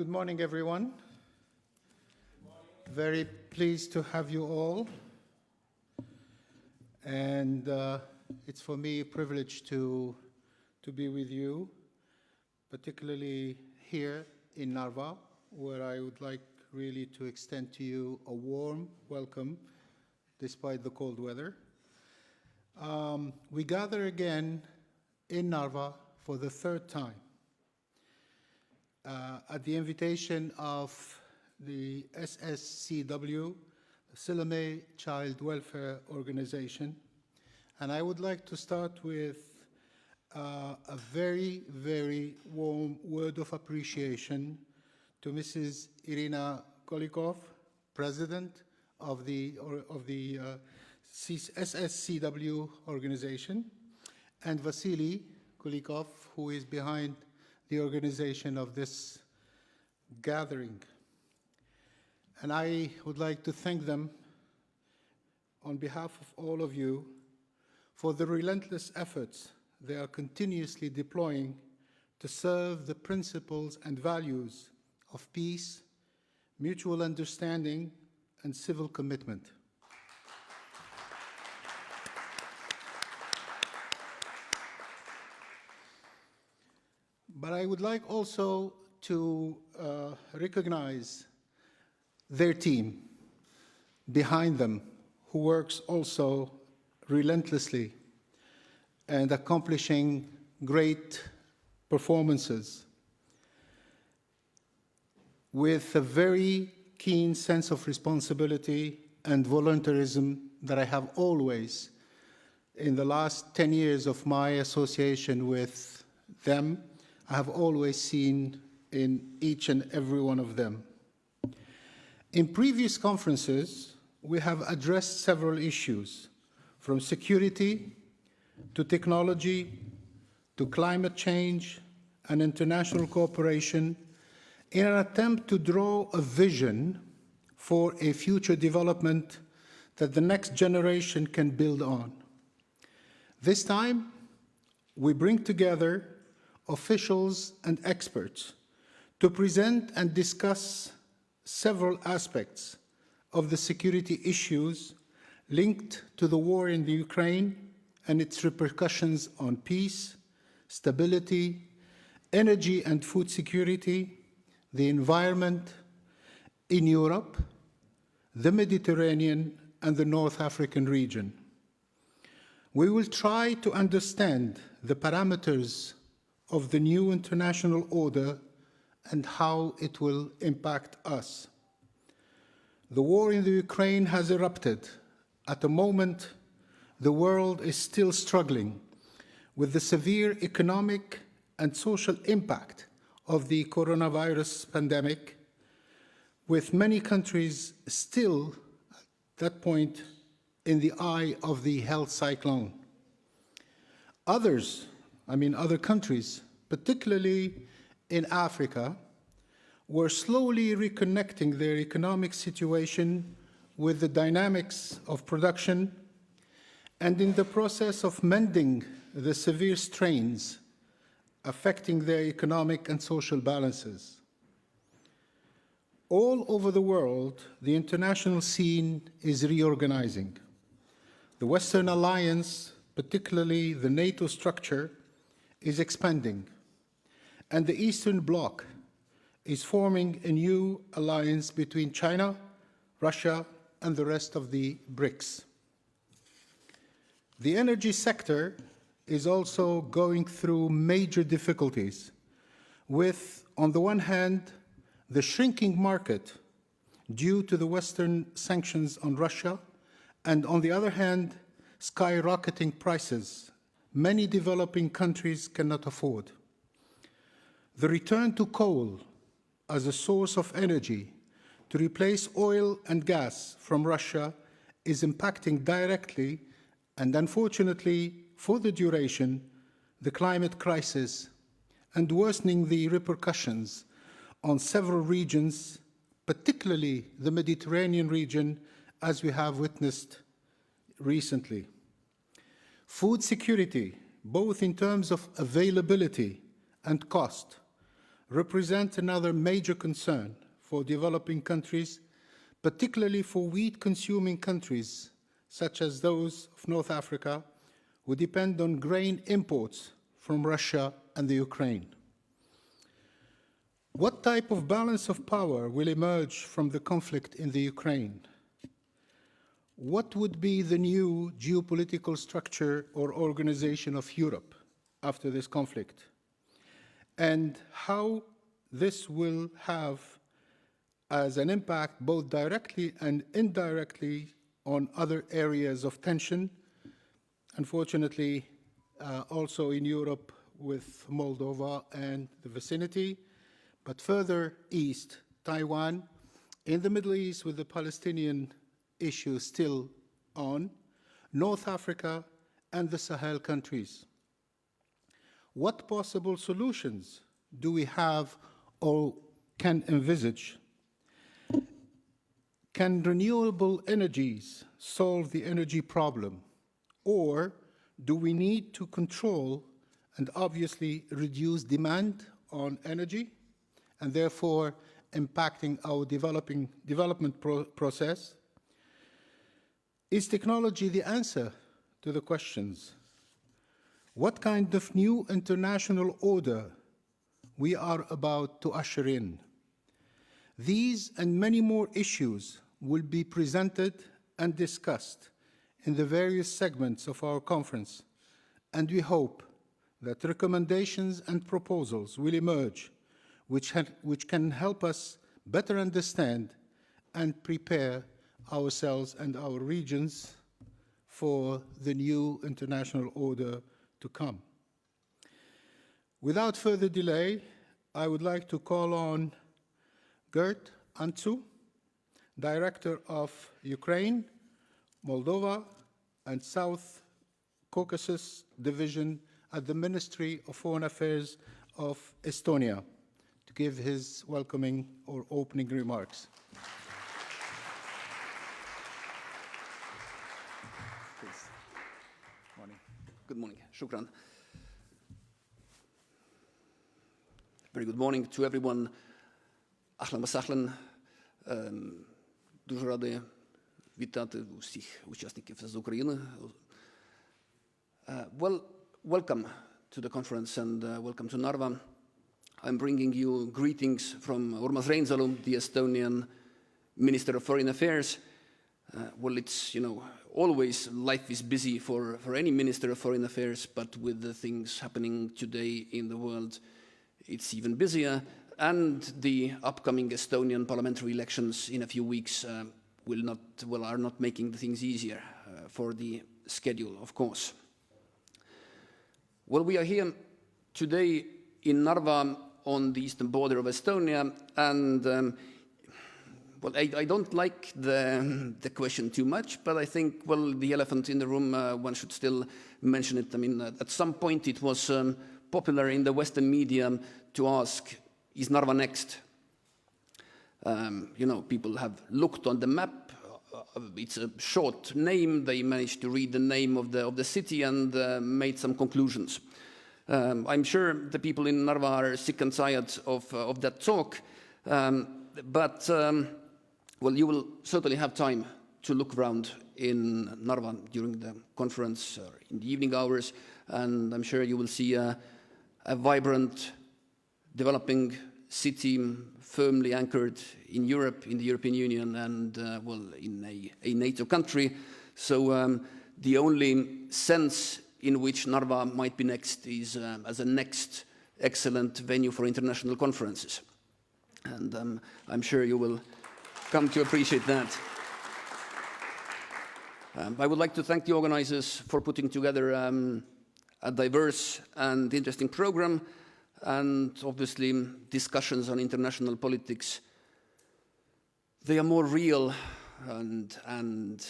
Good morning, everyone. Very pleased to have you all. And it's for me a privilege to be with you, particularly here in Narva, where I would like really to extend to you a warm welcome, despite the cold weather. We gather again in Narva for the third time at the invitation of the SSCW, the Siloamé Child Welfare Organization. And I would like to start with a very, very warm word of appreciation to Mrs. Irina Kolikov, President of the SSCW organization, and Vasily Kolikov, who is behind the organization of this gathering. And I would like to thank them on behalf of all of you for the relentless efforts they are continuously deploying to serve the principles and values of peace, mutual understanding, and civil commitment. But I would like also to recognize their team behind them, who works also relentlessly and accomplishing great performances with a very keen sense of responsibility and volunteerism that I have always, in the last 10 years of my association with them, I have always seen in each and every one of them. In previous conferences, we have addressed several issues, from security to technology to climate change and international cooperation, in an attempt to draw a vision for a future development that the next generation can build on. This time, we bring together officials and experts to present and discuss several aspects of the security issues linked to the war in the Ukraine and its repercussions on peace, stability, energy and food security, the environment in Europe, the Mediterranean, and the North African region. We will try to understand the parameters of the new international order and how it will impact us. The war in the Ukraine has erupted at a moment the world is still struggling with the severe economic and social impact of the coronavirus pandemic, with many countries still at that point in the eye of the health cyclone. Other countries, particularly in Africa, were slowly reconnecting their economic situation with the dynamics of production and in the process of mending the severe strains affecting their economic and social balances. All over the world, the international scene is reorganizing. The Western Alliance, particularly the NATO structure, is expanding, and the Eastern Bloc is forming a new alliance between China, Russia, and the rest of the BRICS. The energy sector is also going through major difficulties with, on the one hand, the shrinking market due to the Western sanctions on Russia, and on the other hand, skyrocketing prices many developing countries cannot afford. The return to coal as a source of energy to replace oil and gas from Russia is impacting directly and unfortunately for the duration the climate crisis and worsening the repercussions on several regions, particularly the Mediterranean region, as we have witnessed recently. Food security, both in terms of availability and cost, represent another major concern for developing countries, particularly for wheat-consuming countries, such as those of North Africa, who depend on grain imports from Russia and the Ukraine. What type of balance of power will emerge from the conflict in the Ukraine? What would be the new geopolitical structure or organization of Europe after this conflict? And how this will have as an impact both directly and indirectly on other areas of tension, unfortunately also in Europe with Moldova and the vicinity, but further east, Taiwan, in the Middle East with the Palestinian issue still on, North Africa and the Sahel countries. What possible solutions do we have or can envisage? Can renewable energies solve the energy problem? Or do we need to control and obviously reduce demand on energy and therefore impacting our development process? Is technology the answer to the questions? What kind of new international order we are about to usher in? These and many more issues will be presented and discussed in the various segments of our conference, and we hope that recommendations and proposals will emerge which can help us better understand and prepare ourselves and our regions for the new international order to come. Without further delay, I would like to call on Gert Antsu, Director of Ukraine, Moldova, and South Caucasus Division at the Ministry of Foreign Affairs of Estonia, to give his welcoming or opening remarks. Good morning. Shukran. Very good morning to everyone. Ahlan wa sahlan. Дуже радий вітати усіх учасників з України. Welcome to the conference and welcome to Narva. I'm bringing you greetings from Urmas Reinsalu, the Estonian Minister of Foreign Affairs. It's, always life is busy for any Minister of Foreign Affairs, but with the things happening today in the world, it's even busier. And the upcoming Estonian parliamentary elections in a few weeks are not making the things easier for the schedule, of course. We are here today in Narva on the eastern border of Estonia, and I don't like the question too much, but I think, the elephant in the room, one should still mention it. I mean, at some point it was popular in the Western media to ask, is Narva next? People have looked on the map. It's a short name. They managed to read the name of the city and made some conclusions. I'm sure the people in Narva are sick and tired of that talk, but you will certainly have time to look around in Narva during the conference or in the evening hours, and I'm sure you will see a vibrant, developing city firmly anchored in Europe, in the European Union, and in a NATO country. So the only sense in which Narva might be next is as a next excellent venue for international conferences. And I'm sure you will come to appreciate that. I would like to thank the organizers for putting together a diverse and interesting program, and obviously discussions on international politics. They are more real and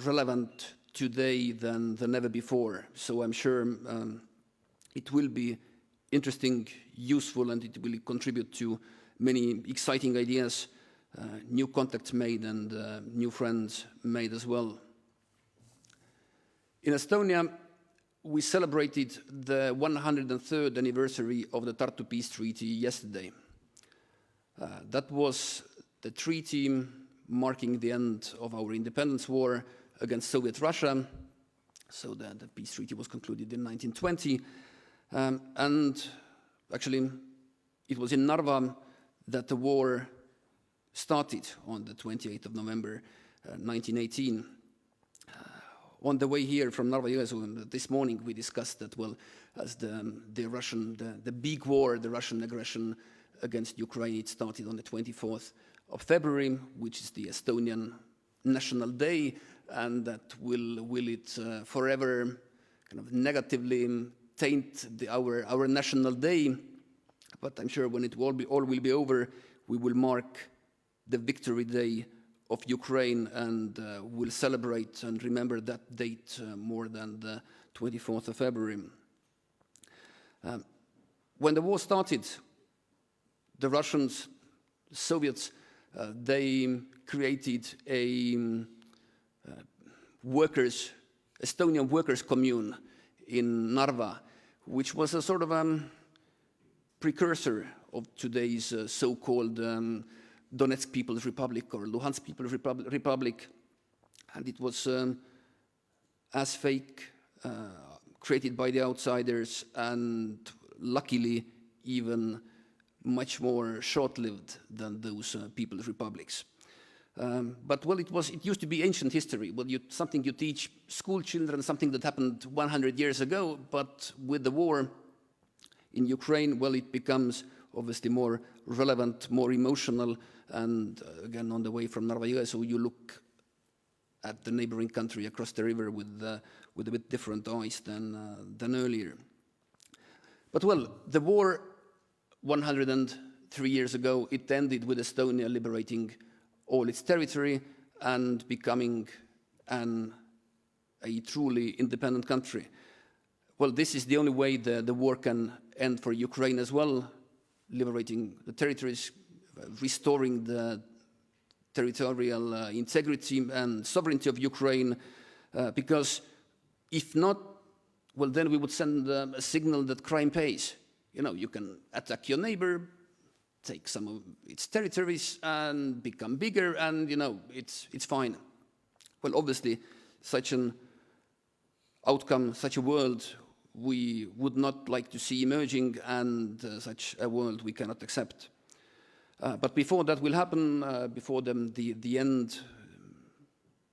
relevant today than ever before. So I'm sure it will be interesting, useful, and it will contribute to many exciting ideas, new contacts made, and new friends made as well. In Estonia, we celebrated the 103rd anniversary of the Tartu Peace Treaty yesterday. That was the treaty marking the end of our independence war against Soviet Russia. So the peace treaty was concluded in 1920. And actually, it was in Narva that the war started on the 28th of November, 1918. On the way here from Narva-Jõesuu this morning, we discussed that, well, as the big war, the Russian aggression against Ukraine, it started on the 24th of February, which is the Estonian National Day, and that will it forever kind of negatively taint our national day. But I'm sure when it all will be over, we will mark the Victory Day of Ukraine and will celebrate and remember that date more than the 24th of February. When the war started, the Russians, the Soviets, they created a Estonian workers' commune in Narva, which was a sort of precursor of today's so-called Donetsk People's Republic or Luhansk People's Republic, and it was as fake, created by the outsiders, and luckily even much more short-lived than those people's republics. But well, it used to be ancient history. Well, something you teach school children, something that happened 100 years ago. But with the war in Ukraine, well, it becomes obviously more relevant, more emotional. And again, on the way from Narva-Jõesuu, you look at the neighboring country across the river with a bit different eyes than earlier. But well, the war 103 years ago, it ended with Estonia liberating all its territory and becoming a truly independent country. Well, this is the only way the war can end for Ukraine as well, liberating the territories, restoring the territorial integrity and sovereignty of Ukraine, because if not, well, then we would send a signal that crime pays. You know, you can attack your neighbor, take some of its territories and become bigger, and, you know, it's fine. Well, obviously, such an outcome, such a world, we would not like to see emerging, and such a world we cannot accept. But before that will happen, before the end,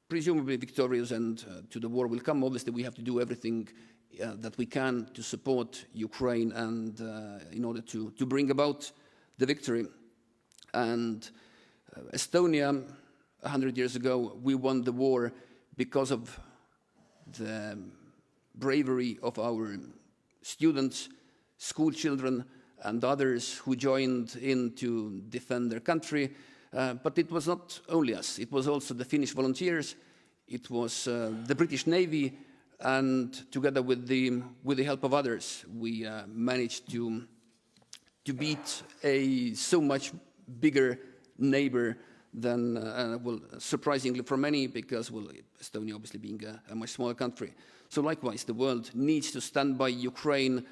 presumably victorious end to the war will come, obviously we have to do everything that we can to support Ukraine and in order to bring about the victory. And Estonia, 100 years ago, we won the war because of the bravery of our students, school children, and others who joined in to defend their country. But it was not only us. It was also the Finnish volunteers. It was the British Navy. And together with the help of others, we managed to beat a so much bigger neighbor than, well, surprisingly for many, because, well, Estonia obviously being a much smaller country. So likewise, the world needs to stand by Ukraine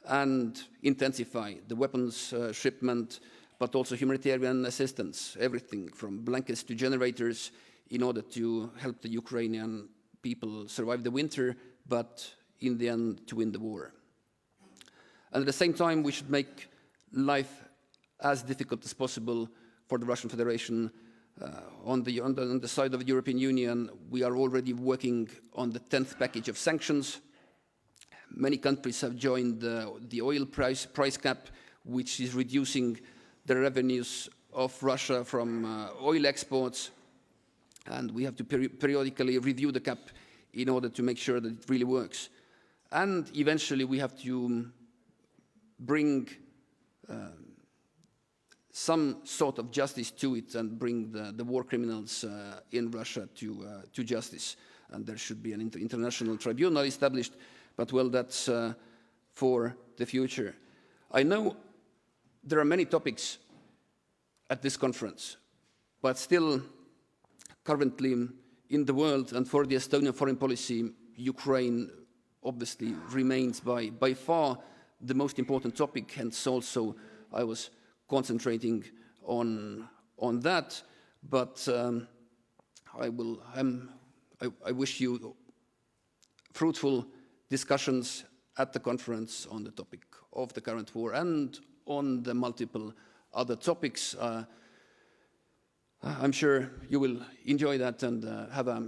and intensify the weapons shipment, but also humanitarian assistance, everything from blankets to generators, in order to help the Ukrainian people survive the winter, but in the end to win the war. And at the same time, we should make life as difficult as possible for the Russian Federation. On the side of the European Union, we are already working on the 10th package of sanctions. Many countries have joined the oil price cap, which is reducing the revenues of Russia from oil exports. And we have to periodically review the cap in order to make sure that it really works. And eventually we have to bring some sort of justice to it and bring the war criminals in Russia to justice. And there should be an international tribunal established, but well, that's for the future. I know there are many topics at this conference, but still, currently in the world and for the Estonian foreign policy, Ukraine obviously remains by far the most important topic, hence also I was concentrating on that. But I wish you fruitful discussions at the conference on the topic of the current war and on the multiple other topics. I'm sure you will enjoy that and have a